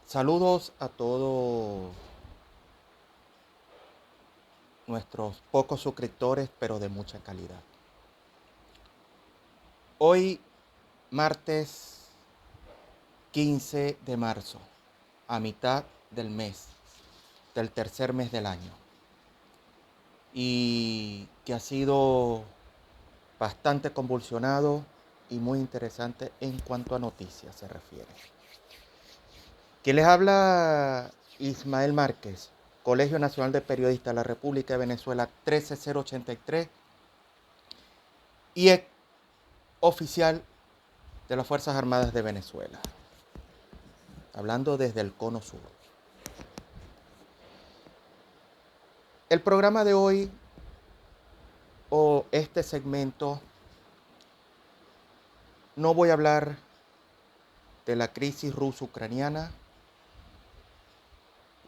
Saludos a todos nuestros pocos suscriptores, pero de mucha calidad. Hoy, martes 15 de marzo, a mitad del mes, del tercer mes del año, y que ha sido bastante convulsionado y muy interesante en cuanto a noticias se refiere. Quien les habla, Ismael Márquez, Colegio Nacional de Periodistas de la República de Venezuela 13083 y oficial de las Fuerzas Armadas de Venezuela, hablando desde el Cono Sur. El programa de hoy, o este segmento, no voy a hablar de la crisis ruso-ucraniana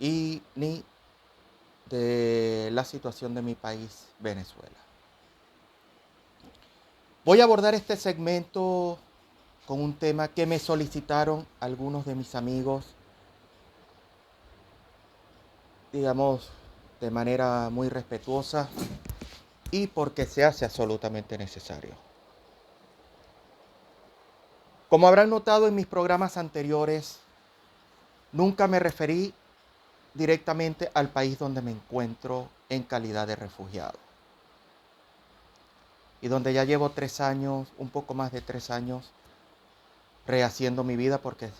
y ni de la situación de mi país, Venezuela. Voy a abordar este segmento con un tema que me solicitaron algunos de mis amigos, digamos, de manera muy respetuosa y porque se hace absolutamente necesario. Como habrán notado en mis programas anteriores, nunca me referí directamente al país donde me encuentro en calidad de refugiado. Y donde ya llevo 3 años, un poco más de 3 años, rehaciendo mi vida porque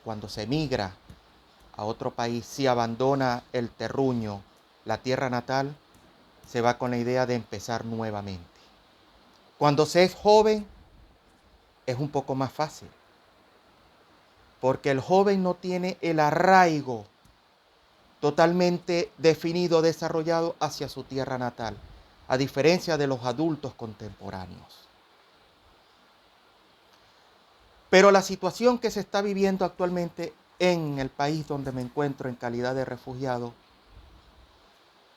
cuando se emigra a otro país, si abandona el terruño, la tierra natal, se va con la idea de empezar nuevamente. Cuando se es joven, es un poco más fácil, porque el joven no tiene el arraigo totalmente definido, desarrollado hacia su tierra natal, a diferencia de los adultos contemporáneos. Pero la situación que se está viviendo actualmente en el país donde me encuentro en calidad de refugiado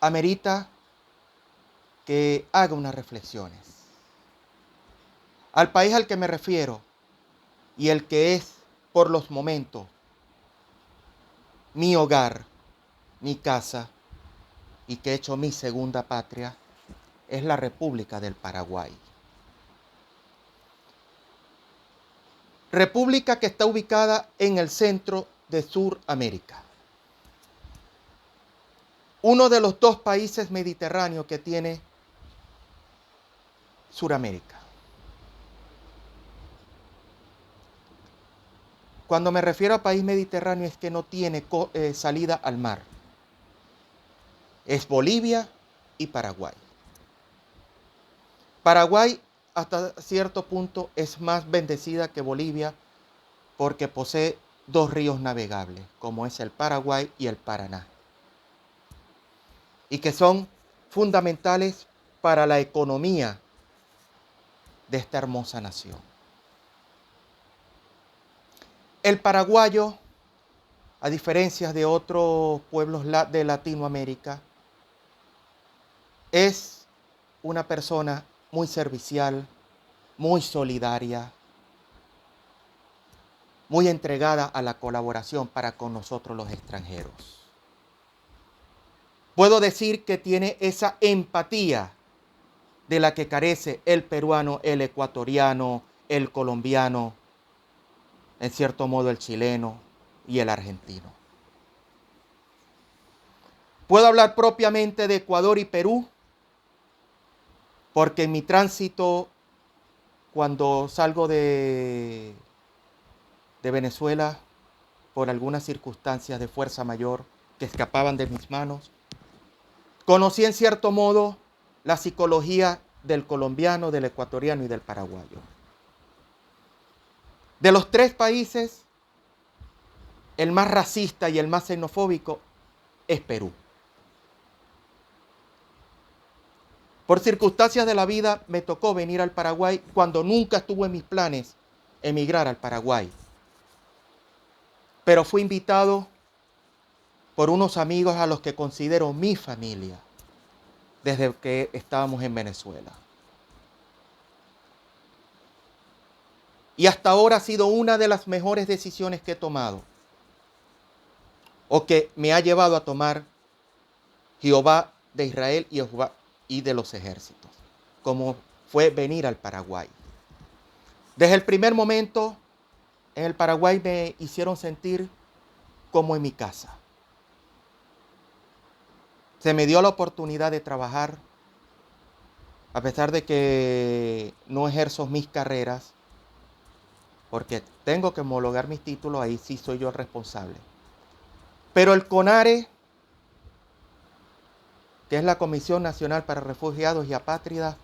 amerita que haga unas reflexiones. Al país al que me refiero y el que es por los momentos mi hogar, mi casa y que he hecho mi segunda patria, es la República del Paraguay. República que está ubicada en el centro de Sudamérica. Uno de los 2 países mediterráneos que tiene Sudamérica. Cuando me refiero a país mediterráneo es que no tiene salida al mar. Es Bolivia y Paraguay. Paraguay hasta cierto punto es más bendecida que Bolivia porque posee 2 ríos navegables, como es el Paraguay y el Paraná, y que son fundamentales para la economía de esta hermosa nación. El paraguayo, a diferencia de otros pueblos de Latinoamérica, es una persona muy servicial, muy solidaria, muy entregada a la colaboración para con nosotros los extranjeros. Puedo decir que tiene esa empatía de la que carece el peruano, el ecuatoriano, el colombiano, en cierto modo el chileno y el argentino. Puedo hablar propiamente de Ecuador y Perú, porque en mi tránsito, cuando salgo de Venezuela, por algunas circunstancias de fuerza mayor que escapaban de mis manos, conocí en cierto modo la psicología del colombiano, del ecuatoriano y del paraguayo. De los 3 países, el más racista y el más xenofóbico es Perú. Por circunstancias de la vida me tocó venir al Paraguay cuando nunca estuvo en mis planes emigrar al Paraguay. Pero fui invitado por unos amigos a los que considero mi familia desde que estábamos en Venezuela. Y hasta ahora ha sido una de las mejores decisiones que he tomado. o que me ha llevado a tomar Jehová de Israel y Jehová y de los ejércitos, como fue venir al Paraguay. Desde el primer momento en el Paraguay me hicieron sentir como en mi casa. Se me dio la oportunidad de trabajar, a pesar de que no ejerzo mis carreras, porque tengo que homologar mis títulos, ahí sí soy yo el responsable. Pero el CONARE, que es la Comisión Nacional para Refugiados y Apátridas,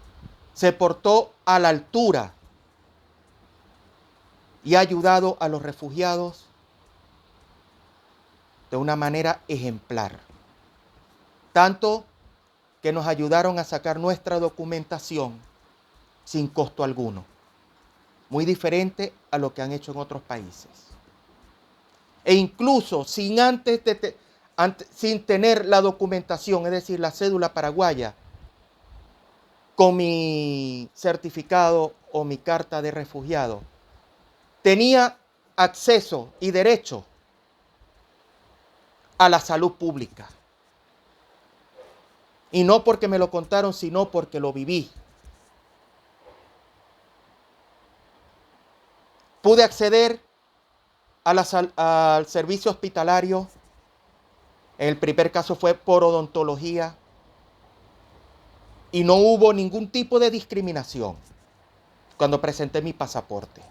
se portó a la altura y ha ayudado a los refugiados de una manera ejemplar. Tanto que nos ayudaron a sacar nuestra documentación sin costo alguno. Muy diferente a lo que han hecho en otros países. E incluso sin tener la documentación, es decir, la cédula paraguaya, con mi certificado o mi carta de refugiado, tenía acceso y derecho a la salud pública. Y no porque me lo contaron, sino porque lo viví. Pude acceder al servicio hospitalario. El primer caso fue por odontología. Y no hubo ningún tipo de discriminación cuando presenté mi pasaporte.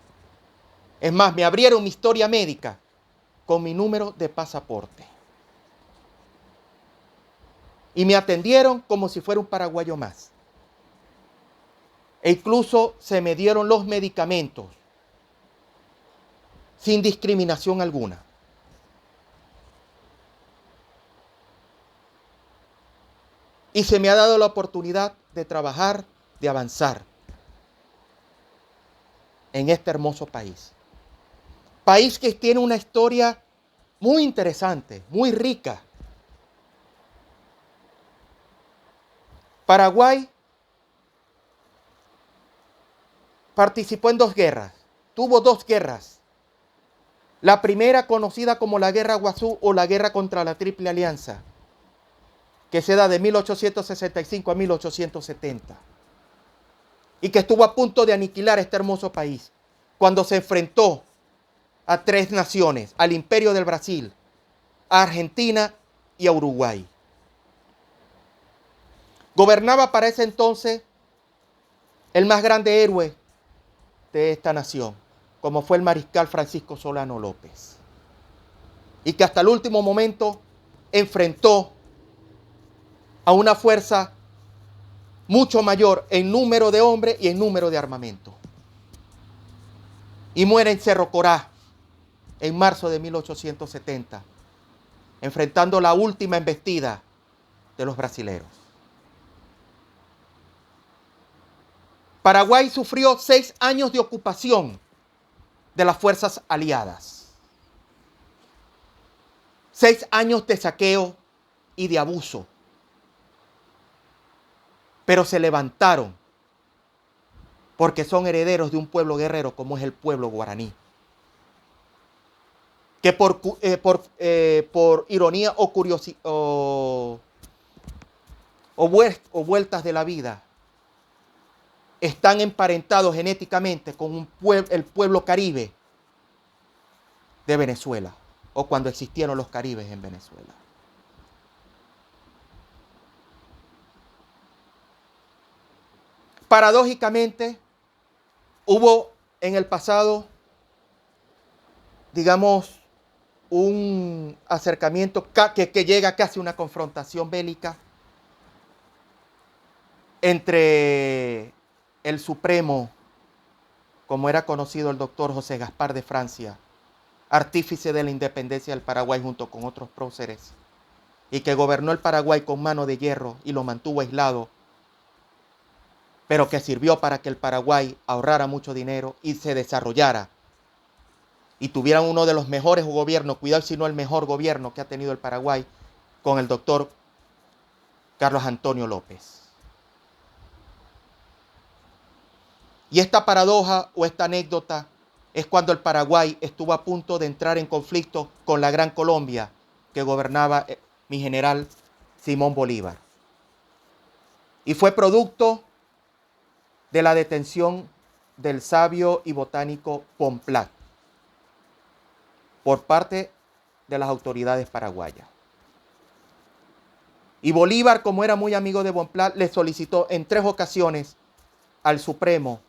Es más, me abrieron mi historia médica con mi número de pasaporte. Y me atendieron como si fuera un paraguayo más. E incluso se me dieron los medicamentos sin discriminación alguna. Y se me ha dado la oportunidad de trabajar, de avanzar en este hermoso país. País que tiene una historia muy interesante, muy rica. Paraguay participó en 2 guerras, tuvo 2 guerras. La primera conocida como la Guerra Guazú o la Guerra contra la Triple Alianza, que se da de 1865 a 1870 y que estuvo a punto de aniquilar este hermoso país cuando se enfrentó a 3 naciones, al Imperio del Brasil, a Argentina y a Uruguay. Gobernaba para ese entonces el más grande héroe de esta nación, como fue el mariscal Francisco Solano López, y que hasta el último momento enfrentó a una fuerza mucho mayor en número de hombres y en número de armamento. Y muere en Cerro Corá en marzo de 1870, enfrentando la última embestida de los brasileros. Paraguay sufrió 6 años de ocupación de las fuerzas aliadas. 6 años de saqueo y de abuso. Pero se levantaron porque son herederos de un pueblo guerrero como es el pueblo guaraní. Que por ironía o vueltas de la vida, están emparentados genéticamente con el pueblo caribe de Venezuela, o cuando existieron los caribes en Venezuela. Paradójicamente, hubo en el pasado, digamos, un acercamiento que llega casi a una confrontación bélica entre el Supremo, como era conocido el doctor José Gaspar de Francia, artífice de la independencia del Paraguay junto con otros próceres, y que gobernó el Paraguay con mano de hierro y lo mantuvo aislado, pero que sirvió para que el Paraguay ahorrara mucho dinero y se desarrollara y tuviera uno de los mejores gobiernos, cuidado si no el mejor gobierno que ha tenido el Paraguay, con el doctor Carlos Antonio López. Y esta paradoja o esta anécdota es cuando el Paraguay estuvo a punto de entrar en conflicto con la Gran Colombia que gobernaba mi general Simón Bolívar. Y fue producto de la detención del sabio y botánico Bonpland por parte de las autoridades paraguayas. Y Bolívar, como era muy amigo de Bonpland, le solicitó en 3 ocasiones al Supremo,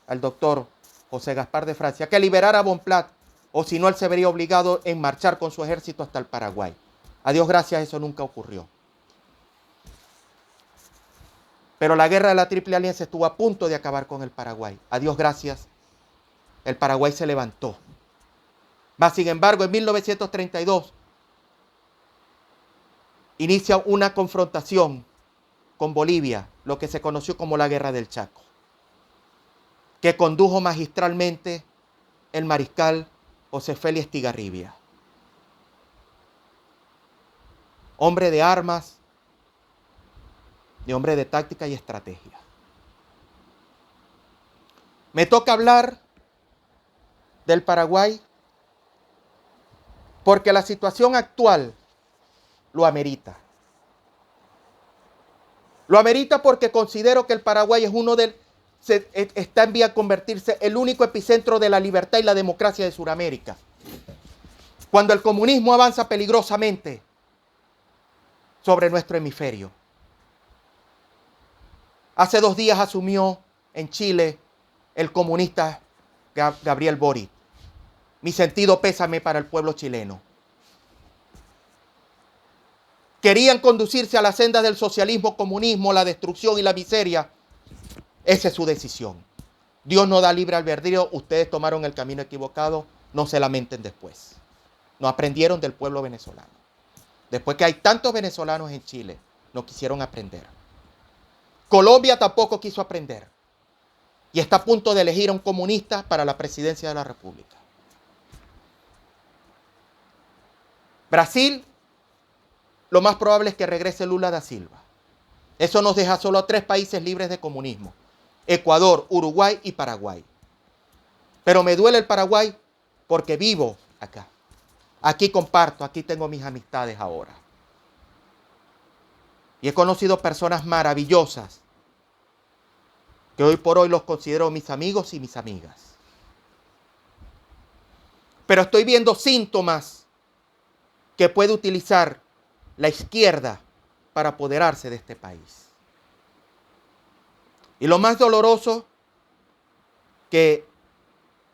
al doctor José Gaspar de Francia, que liberara a Bonpland, o si no, él se vería obligado en marchar con su ejército hasta el Paraguay. A Dios gracias, eso nunca ocurrió. Pero la guerra de la Triple Alianza estuvo a punto de acabar con el Paraguay. A Dios gracias, el Paraguay se levantó. Mas, sin embargo, en 1932 inicia una confrontación con Bolivia, lo que se conoció como la Guerra del Chaco, que condujo magistralmente el mariscal José Félix Estigarribia. Hombre de armas, de hombre de táctica y estrategia. Me toca hablar del Paraguay porque la situación actual lo amerita. Lo amerita porque considero que el Paraguay es está en vía de convertirse en el único epicentro de la libertad y la democracia de Sudamérica. Cuando el comunismo avanza peligrosamente sobre nuestro hemisferio. Hace 2 días asumió en Chile el comunista Gabriel Boric. Mi sentido pésame para el pueblo chileno. Querían conducirse a la senda del socialismo, comunismo, la destrucción y la miseria. Esa es su decisión. Dios no da libre albedrío. Ustedes tomaron el camino equivocado. No se lamenten después. No aprendieron del pueblo venezolano. Después que hay tantos venezolanos en Chile, no quisieron aprender. Colombia tampoco quiso aprender. Y está a punto de elegir a un comunista para la presidencia de la República. Brasil, lo más probable es que regrese Lula da Silva. Eso nos deja solo a 3 países libres de comunismo: Ecuador, Uruguay y Paraguay. Pero me duele el Paraguay porque vivo acá. Aquí comparto, aquí tengo mis amistades ahora. Y he conocido personas maravillosas que hoy por hoy los considero mis amigos y mis amigas. Pero estoy viendo síntomas que puede utilizar la izquierda para apoderarse de este país. Y lo más doloroso, que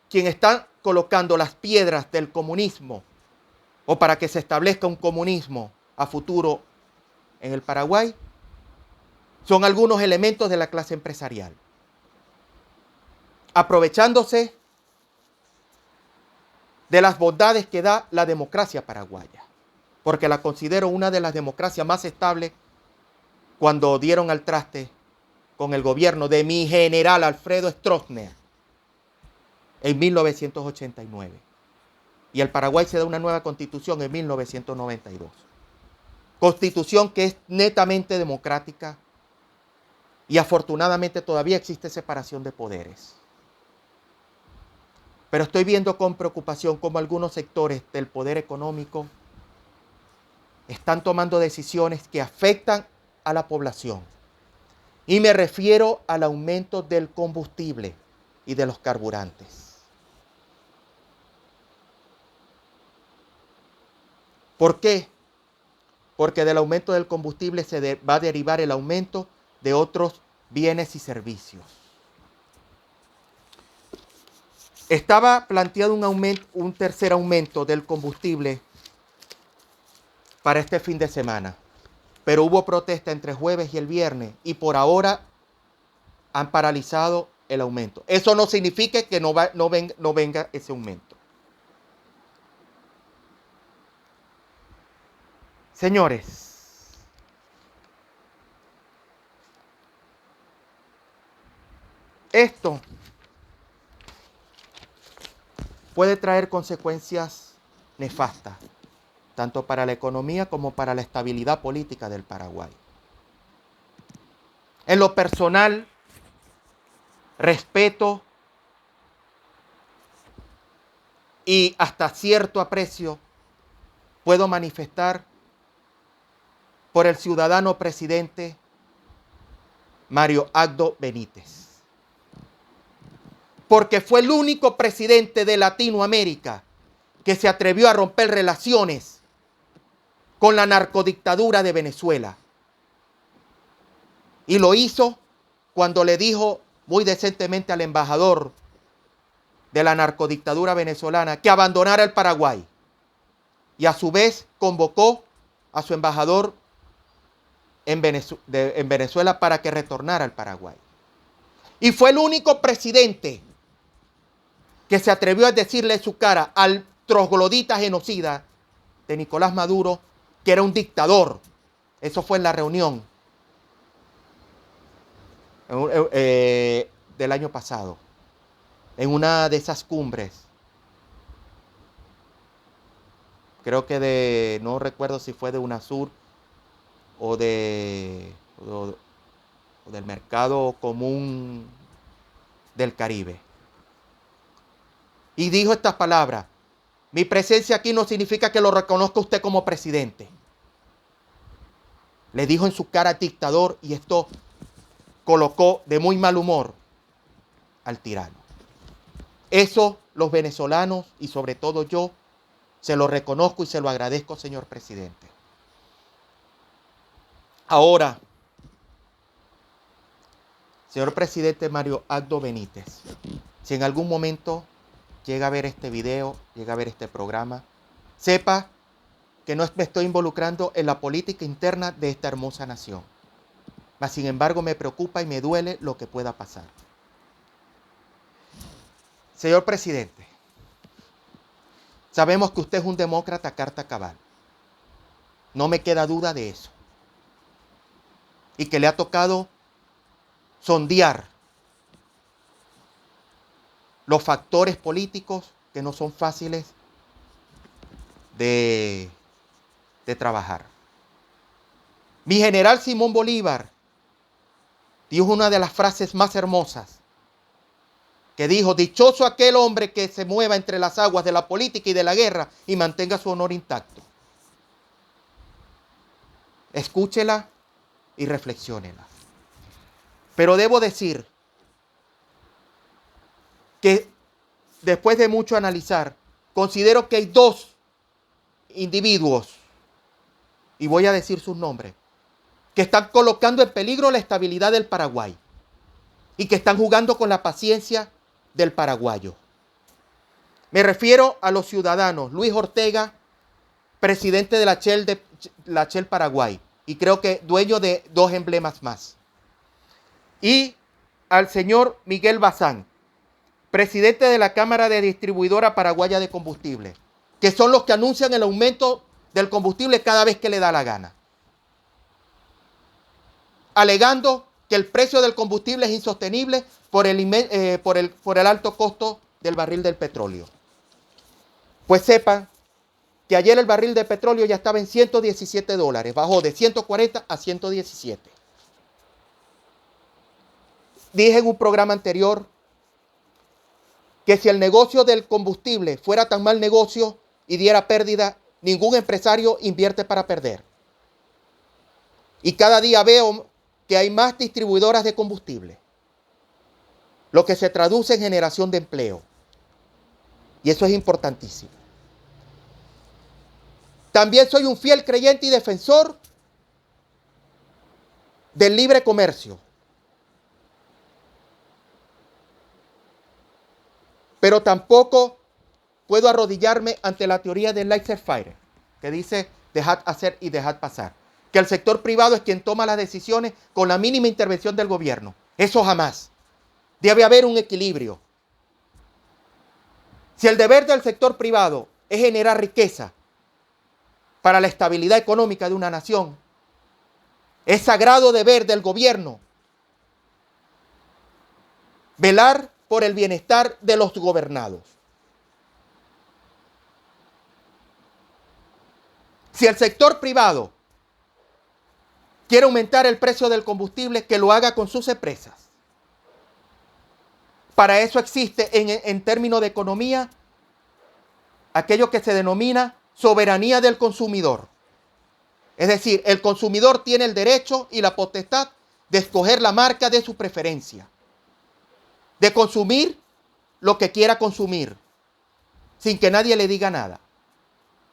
quien está colocando las piedras del comunismo o para que se establezca un comunismo a futuro en el Paraguay son algunos elementos de la clase empresarial, aprovechándose de las bondades que da la democracia paraguaya, porque la considero una de las democracias más estables cuando dieron al traste con el gobierno de mi general Alfredo Stroessner en 1989. Y el Paraguay se da una nueva constitución en 1992. Constitución que es netamente democrática y afortunadamente todavía existe separación de poderes. Pero estoy viendo con preocupación cómo algunos sectores del poder económico están tomando decisiones que afectan a la población. Y me refiero al aumento del combustible y de los carburantes. ¿Por qué? Porque del aumento del combustible va a derivar el aumento de otros bienes y servicios. Estaba planteado un tercer aumento del combustible para este fin de semana, pero hubo protesta entre jueves y el viernes y por ahora han paralizado el aumento. Eso no significa que no venga ese aumento. Señores, esto puede traer consecuencias nefastas, tanto para la economía como para la estabilidad política del Paraguay. En lo personal, respeto y hasta cierto aprecio puedo manifestar por el ciudadano presidente Mario Abdo Benítez. Porque fue el único presidente de Latinoamérica que se atrevió a romper relaciones con la narcodictadura de Venezuela. Y lo hizo cuando le dijo muy decentemente al embajador de la narcodictadura venezolana que abandonara el Paraguay. Y a su vez convocó a su embajador en Venezuela para que retornara al Paraguay. Y fue el único presidente que se atrevió a decirle en su cara al troglodita genocida de Nicolás Maduro que era un dictador. Eso fue en la reunión del año pasado, en una de esas cumbres. Creo que no recuerdo si fue de UNASUR o del Mercado Común del Caribe. Y dijo estas palabras: mi presencia aquí no significa que lo reconozca usted como presidente. Le dijo en su cara dictador, y esto colocó de muy mal humor al tirano. Eso los venezolanos y sobre todo yo se lo reconozco y se lo agradezco, señor presidente. Ahora, señor presidente Mario Abdo Benítez, si en algún momento llega a ver este video, llega a ver este programa, sepa que no me estoy involucrando en la política interna de esta hermosa nación. Mas, sin embargo, me preocupa y me duele lo que pueda pasar. Señor presidente, sabemos que usted es un demócrata carta cabal. No me queda duda de eso. Y que le ha tocado sondear los factores políticos que no son fáciles de trabajar. Mi general Simón Bolívar dijo una de las frases más hermosas, que dijo: dichoso aquel hombre que se mueva entre las aguas de la política y de la guerra y mantenga su honor intacto. Escúchela y reflexiónela. Pero debo decir que después de mucho analizar, considero que hay dos individuos, y voy a decir sus nombres, que están colocando en peligro la estabilidad del Paraguay y que están jugando con la paciencia del paraguayo. Me refiero a los ciudadanos Luis Ortega, presidente de la Shell Paraguay, y creo que dueño de 2 emblemas más, y al señor Miguel Bazán, presidente de la Cámara de Distribuidora Paraguaya de Combustible, que son los que anuncian el aumento del combustible cada vez que le da la gana, alegando que el precio del combustible es insostenible por el alto costo del barril del petróleo. Pues sepan que ayer el barril de petróleo ya estaba en $117, bajó de 140 a 117. Dije en un programa anterior que si el negocio del combustible fuera tan mal negocio y diera pérdida, ningún empresario invierte para perder. Y cada día veo que hay más distribuidoras de combustible, lo que se traduce en generación de empleo. Y eso es importantísimo. También soy un fiel creyente y defensor del libre comercio. Pero tampoco puedo arrodillarme ante la teoría del laissez-faire, que dice dejad hacer y dejad pasar. Que el sector privado es quien toma las decisiones con la mínima intervención del gobierno. Eso jamás. Debe haber un equilibrio. Si el deber del sector privado es generar riqueza para la estabilidad económica de una nación, es sagrado deber del gobierno velar por el bienestar de los gobernados. Si el sector privado quiere aumentar el precio del combustible, que lo haga con sus empresas. Para eso existe en términos de economía aquello que se denomina soberanía del consumidor. Es decir, el consumidor tiene el derecho y la potestad de escoger la marca de su preferencia, de consumir lo que quiera consumir, sin que nadie le diga nada.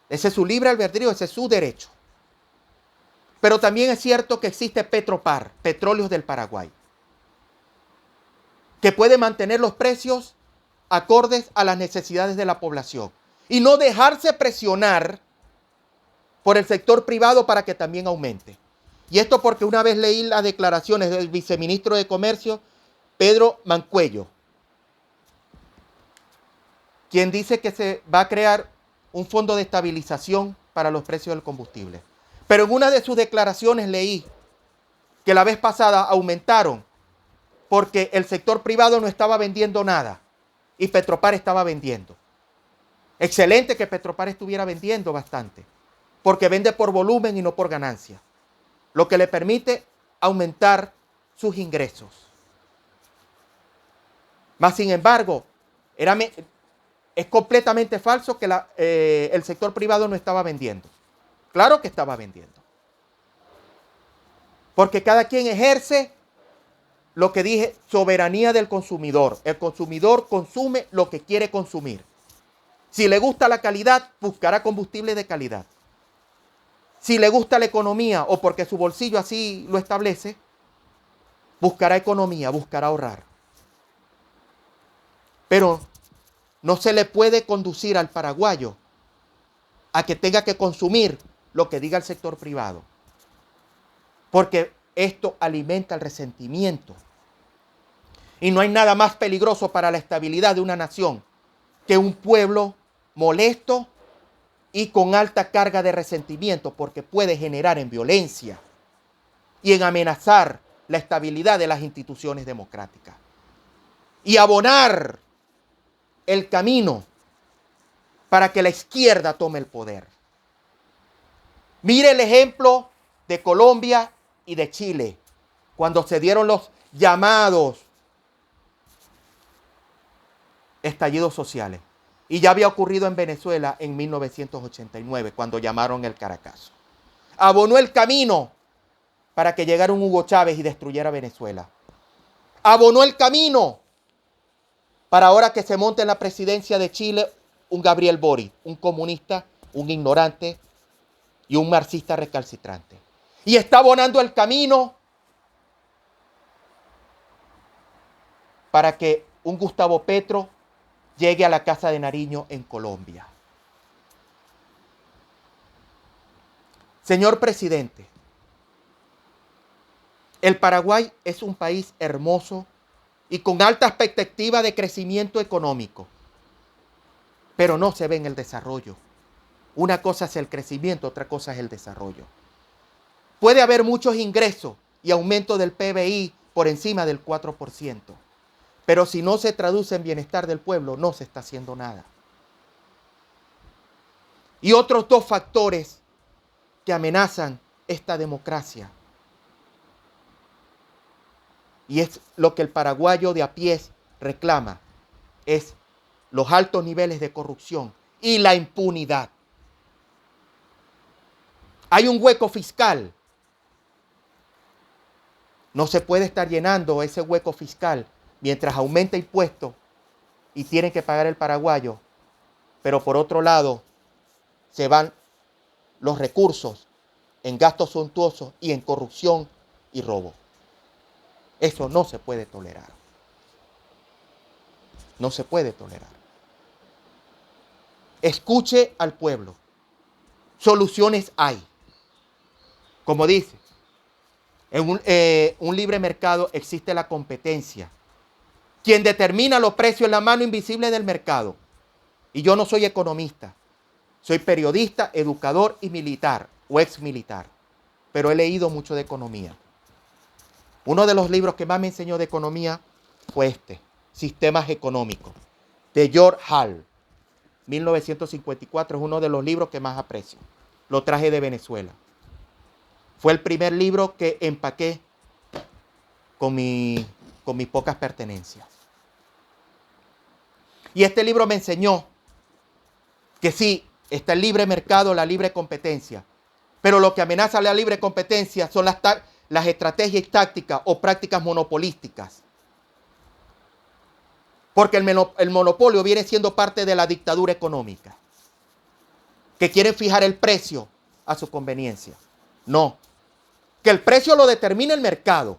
Ese es su libre albedrío, ese es su derecho. Pero también es cierto que existe Petropar, Petróleos del Paraguay, que puede mantener los precios acordes a las necesidades de la población y no dejarse presionar por el sector privado para que también aumente. Y esto porque una vez leí las declaraciones del viceministro de Comercio, Pedro Mancuello, quien dice que se va a crear un fondo de estabilización para los precios del combustible. Pero en una de sus declaraciones leí que la vez pasada aumentaron porque el sector privado no estaba vendiendo nada y Petropar estaba vendiendo. Excelente que Petropar estuviera vendiendo bastante, porque vende por volumen y no por ganancia, lo que le permite aumentar sus ingresos. Mas, sin embargo, es completamente falso que el sector privado no estaba vendiendo. Claro que estaba vendiendo. Porque cada quien ejerce lo que dije, soberanía del consumidor. El consumidor consume lo que quiere consumir. Si le gusta la calidad, buscará combustible de calidad. Si le gusta la economía o porque su bolsillo así lo establece, buscará economía, buscará ahorrar. Pero no se le puede conducir al paraguayo a que tenga que consumir lo que diga el sector privado, porque esto alimenta el resentimiento. Y no hay nada más peligroso para la estabilidad de una nación que un pueblo molesto y con alta carga de resentimiento, porque puede generar en violencia y en amenazar la estabilidad de las instituciones democráticas y abonar el camino para que la izquierda tome el poder. Mire el ejemplo de Colombia y de Chile, cuando se dieron los llamados estallidos sociales. Y ya había ocurrido en Venezuela en 1989, cuando llamaron el Caracazo. Abonó el camino para que llegara un Hugo Chávez y destruyera Venezuela. Abonó el camino para ahora que se monte en la presidencia de Chile un Gabriel Boric, un comunista, un ignorante y un marxista recalcitrante. Y está abonando el camino para que un Gustavo Petro llegue a la Casa de Nariño en Colombia. Señor presidente, el Paraguay es un país hermoso y con alta expectativa de crecimiento económico, pero no se ve en el desarrollo. Una cosa es el crecimiento, otra cosa es el desarrollo. Puede haber muchos ingresos y aumento del PBI por encima del 4%. Pero si no se traduce en bienestar del pueblo, no se está haciendo nada. Y otros dos factores que amenazan esta democracia. Y es lo que el paraguayo de a pie reclama, es los altos niveles de corrupción y la impunidad. Hay un hueco fiscal. No se puede estar llenando ese hueco fiscal mientras aumenta impuestos y tienen que pagar el paraguayo, pero por otro lado se van los recursos en gastos suntuosos y en corrupción y robo. Eso no se puede tolerar. No se puede tolerar. Escuche al pueblo. Soluciones hay. Como dice, en un libre mercado existe la competencia. Quien determina los precios es la mano invisible del mercado. Y yo no soy economista. Soy periodista, educador y militar, o ex militar. Pero he leído mucho de economía. Uno de los libros que más me enseñó de economía fue este, Sistemas Económicos, de George Hall, 1954. Es uno de los libros que más aprecio. Lo traje de Venezuela. Fue el primer libro que empaqué con mis pocas pertenencias. Y este libro me enseñó que sí, está el libre mercado, la libre competencia. Pero lo que amenaza la libre competencia son las estrategias y tácticas o prácticas monopolísticas. Porque el monopolio viene siendo parte de la dictadura económica, que quieren fijar el precio a su conveniencia. No, que el precio lo determine el mercado.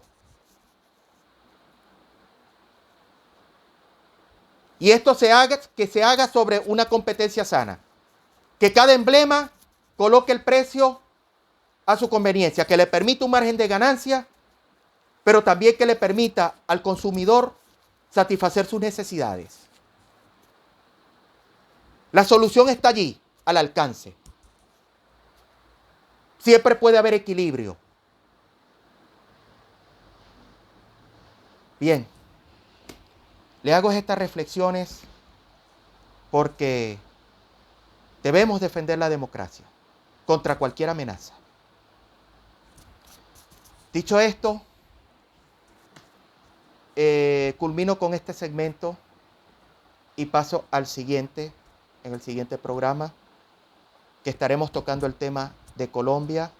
Y esto que se haga sobre una competencia sana. Que cada emblema coloque el precio a su conveniencia, que le permita un margen de ganancia, pero también que le permita al consumidor satisfacer sus necesidades. La solución está allí, al alcance. Siempre puede haber equilibrio. Bien, le hago estas reflexiones porque debemos defender la democracia contra cualquier amenaza. Dicho esto, culmino con este segmento y paso al siguiente, en el siguiente programa, que estaremos tocando el tema de Colombia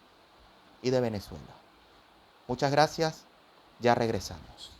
y de Venezuela. Muchas gracias, ya regresamos.